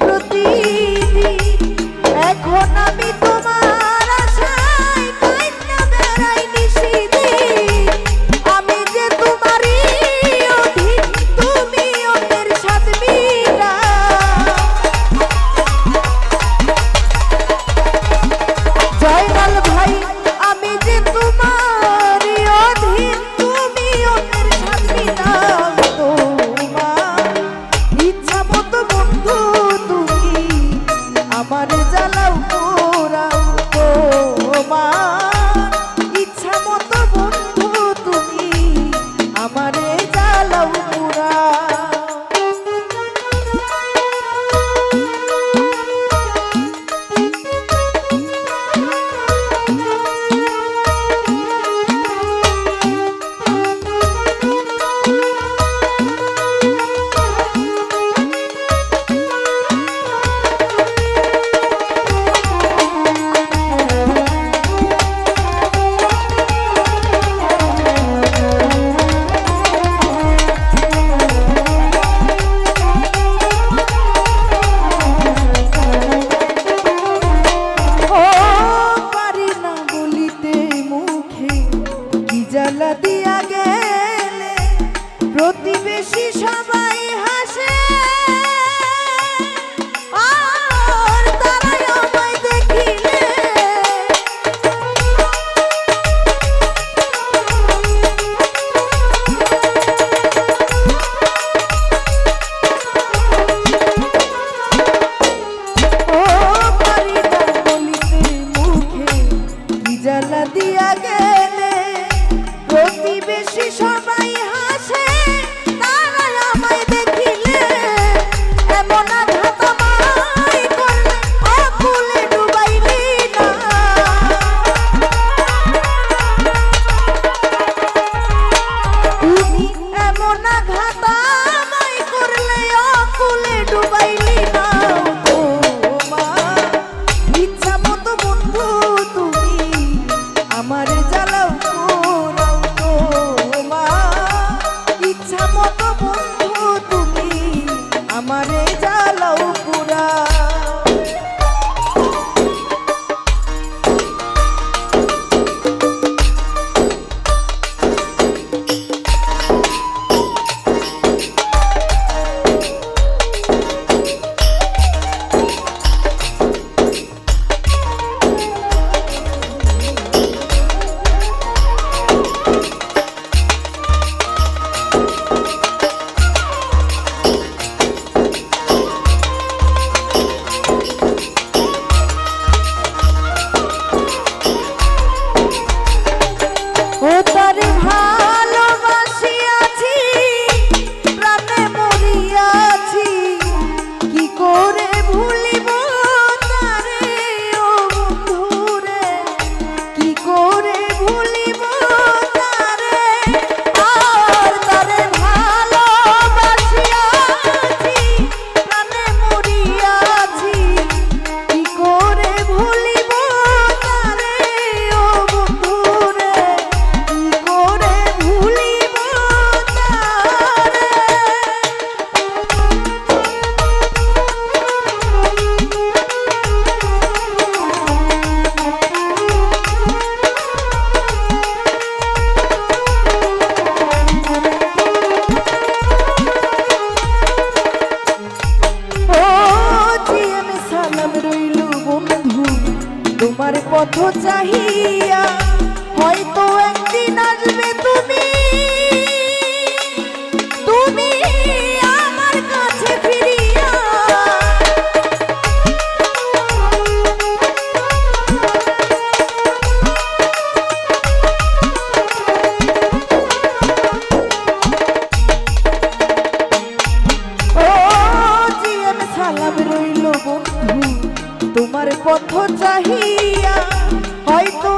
প্রতিদিন, এখন আমি তোমার আশায় কাইন্না বেড়াই নিশিদিন। আমি যে তোমারই অধীন, তুমি অন্যের সাথ মিটাও। জয়নাল ভাই আমি যে তোমারই অধীন, তুমি অন্যের সাথ মিটাও। তোমার ইচ্ছা মতো বন্ধু তুমি আমার জ্বালাও পোড়াও। তোমার ইচ্ছা মতো বন্ধু তুমি আমারে জ্বালাও পোড়াও। জ্বালা দিয়া গেলে প্রতিবেশী সবাই হাসে, আর তারাই আমায় দেখিলে ও পারি না বলিতে মুখে কি জ্বালা দিয়া গেলে প্রতিবেশী সবাই হাসে, তারাই আমায় দেখিলে এমন আঘাত আমায় করলে আকুলে ডুবাইলি না। তুমি এমন আঘাত আমায় করলে আকুলে ডুবাইলি না। তোমার ইচ্ছা মতো বন্ধু তুমি আমার জ্বালাও পোড়াও। ইচ্ছা মতো বন্ধু তুমি আমারে জ্বালাও পোড়াও। তোমার পথ চাহিয়া হয়তো একদিন আসবে তুমি, তুমি আমার কাছে ফিরিয়া। ও জিএম সালাম রইল বন্ধু তোমার পথ চাহিয়া হয়তো